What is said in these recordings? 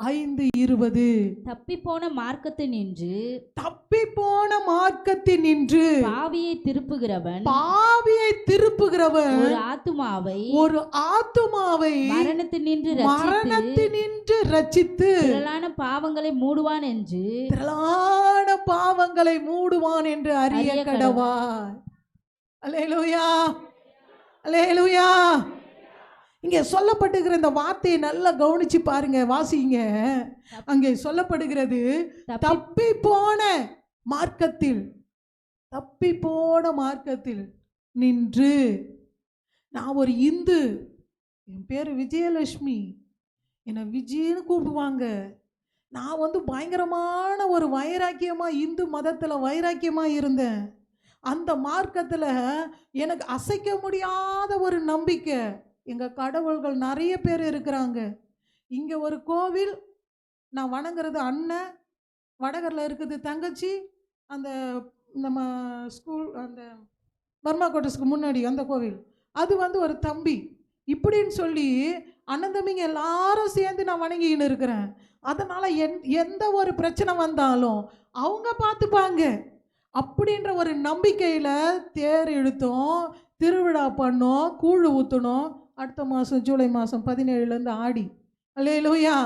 5:20. தப்பி போன மார்க்கத்தினின்று பாவியை திருப்புகிறவன் ஒரு ஆத்துமாவை மரணத்தினின்று ரட்சித்து திரளான பாவங்களை மூடுவான் என்று அறிய கடவாய். அல்லேலூயா, அல்லேலூயா. இங்கே சொல்லப்படுகிற இந்த வார்த்தையை நல்லா கவனிச்சு பாருங்க, வாசிங்க. அங்கே சொல்லப்படுகிறது தப்பி போன மார்க்கத்தில் நின்று. நான் ஒரு இந்து, என் பேர் விஜயலட்சுமி, என்னை விஜயன்னு கூப்பிடுவாங்க. நான் பயங்கரமான ஒரு வைராக்கியமாக இந்து மதத்தில் வைராக்கியமாக இருந்தேன். அந்த மார்க்கத்தில் எனக்கு அசைக்க முடியாத ஒரு நம்பிக்கை. எங்கள் கடவுள்கள் நிறைய பேர் இருக்கிறாங்க. இங்கே ஒரு கோவில் நான் வணங்குறது அண்ணன், வடகரில் இருக்குது தங்கச்சி, அந்த நம்ம ஸ்கூல் அந்த பர்மா கோட்டர்ஸ்க்கு முன்னாடி அந்த கோவில் அது ஒரு தம்பி. இப்படின்னு சொல்லி அண்ணன் தம்பிங்க எல்லாரும் சேர்ந்து நான் வணங்கின்னு இருக்கிறேன். அதனால் எந்த ஒரு பிரச்சனை வந்தாலும் அவங்க பார்த்துப்பாங்க அப்படின்ற ஒரு நம்பிக்கையில் தேர் இழுத்தோம், திருவிழா பண்ணோம், கூழ் ஊற்றணும். அடுத்த மாதம் ஜூலை மாதம் 17 ஆடி. அல்லேலூயா.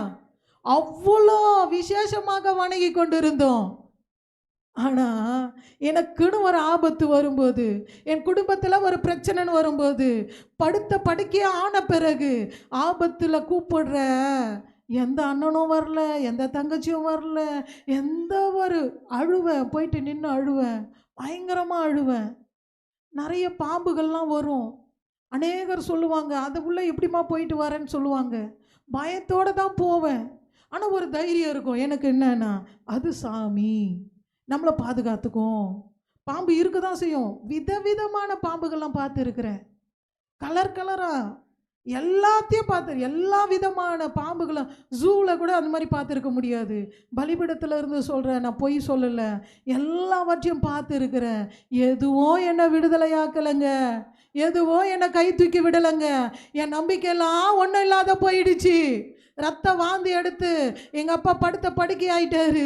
அவ்வளோ விசேஷமாக வணங்கி கொண்டு இருந்தோம். ஆனால் எனக்குன்னு ஒரு ஆபத்து வரும்போது, என் குடும்பத்தில் ஒரு பிரச்சனைன்னு வரும்போது, படுத்த படுக்கையாக ஆன பிறகு ஆபத்தில் கூப்பிடுற எந்த அண்ணனும் வரல, எந்த தங்கச்சியும் வரல, எந்த ஒரு அழுவேன், போயிட்டு நின்று அழுவேன், பயங்கரமாக அழுவேன். நிறைய பாம்புகள்லாம் வரும். அநேகர் சொல்லுவாங்க, அது உள்ள எப்படிமா போயிட்டு வரேன்னு சொல்லுவாங்க. பயத்தோடு தான் போவேன். ஆனால் ஒரு தைரியம் இருக்கும் எனக்கு. என்னன்னா, அது சாமி நம்மளை பாதுகாத்துக்கும். பாம்பு இருக்க தான் செய்யும். விதவிதமான பாம்புகள்லாம் பார்த்துருக்குறேன், கலர் கலராக எல்லாத்தையும் பார்த்து, எல்லா விதமான பாம்புகளும். ஜூவில் கூட அந்த மாதிரி பார்த்துருக்க முடியாது. பலிபீடத்தில் இருந்து சொல்கிறேன், நான் பொய் சொல்லலை. எல்லாவற்றையும் பார்த்துருக்கிறேன். எதுவும் என்னை விடுதலையாக்கலைங்க, எதுவும் என்னை கை தூக்கி விடலைங்க. என் நம்பிக்கையெல்லாம் ஒன்றும் இல்லாத போயிடுச்சு. ரத்த வாந்தி எடுத்து எங்கள் அப்பா படுத்த படுக்கை ஆயிட்டாரு.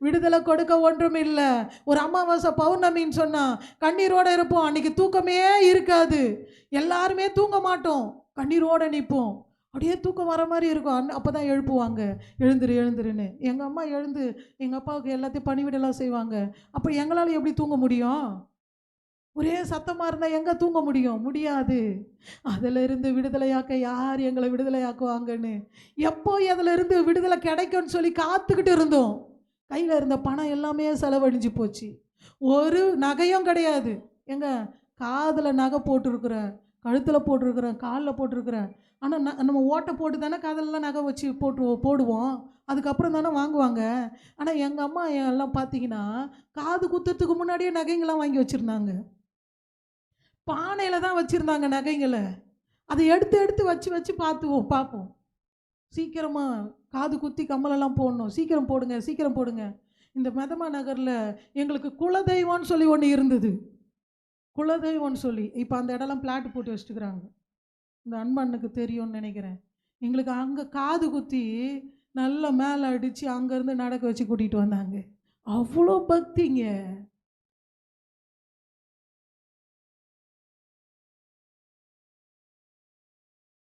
விடுதலை கொடுக்க ஒன்றும் இல்லை. ஒரு அமாவாசை பௌர்ணமின்னு சொன்னால் கண்ணீரோடு இருப்போம். அன்றைக்கி தூக்கமே இருக்காது. எல்லாருமே தூங்க மாட்டோம், கண்ணீரோடு நிற்போம். அப்படியே தூக்கம் வர மாதிரி இருக்கும். அப்போ தான் எழுப்புவாங்க, எழுந்துருன்னு. எங்கள் அம்மா எழுந்து எங்கள் அப்பாவுக்கு எல்லாத்தையும் பணிவிடலாம் செய்வாங்க. அப்போ எங்களால் எப்படி தூங்க முடியும்? ஒரே சத்தமாக இருந்தால் எங்கே தூங்க முடியாது. அதிலிருந்து விடுதலையாக்க யார் எங்களை விடுதலையாக்குவாங்கன்னு, எப்போ அதிலிருந்து விடுதலை கிடைக்கும்னு சொல்லி காத்துக்கிட்டு இருந்தோம். கையில் இருந்த பணம் எல்லாமே செலவழிஞ்சு போச்சு. ஒரு நகையும் கிடையாது. காதில் நகை போட்டிருக்கிறேன், கழுத்தில் போட்டிருக்கிறேன், காலில் போட்டிருக்கிறேன். ஆனால் நம்ம ஓட்டை போட்டு தானே காதலெலாம் நகை வச்சு போடுவோம். அதுக்கப்புறம் தானே வாங்குவாங்க. ஆனால் எங்கள் அம்மா எல்லாம் பார்த்தீங்கன்னா காது குத்துறதுக்கு முன்னாடியே நகைங்கெல்லாம் வாங்கி வச்சுருந்தாங்க. பானையில் தான் வச்சுருந்தாங்க நகைங்களை. அதை எடுத்து வச்சு பார்ப்போம். சீக்கிரமாக காது குத்தி கம்மலெல்லாம் போடணும், சீக்கிரம் போடுங்க. இந்த மெதமா நகரில் எங்களுக்கு குலதெய்வம்னு சொல்லி ஒன்று இருந்தது. குலதெய்வம்னு சொல்லி இப்போ அந்த இடம்லாம் பிளாட் போட்டு வச்சுக்கிறாங்க. இந்த அன்பனுக்கு தெரியும்னு நினைக்கிறேன். எங்களுக்கு அங்கே காது குத்தி நல்லா மேலே அடித்து அங்கேருந்து நடக்க வச்சு கூட்டிகிட்டு வந்தாங்க. அவ்வளோ பக்திங்க.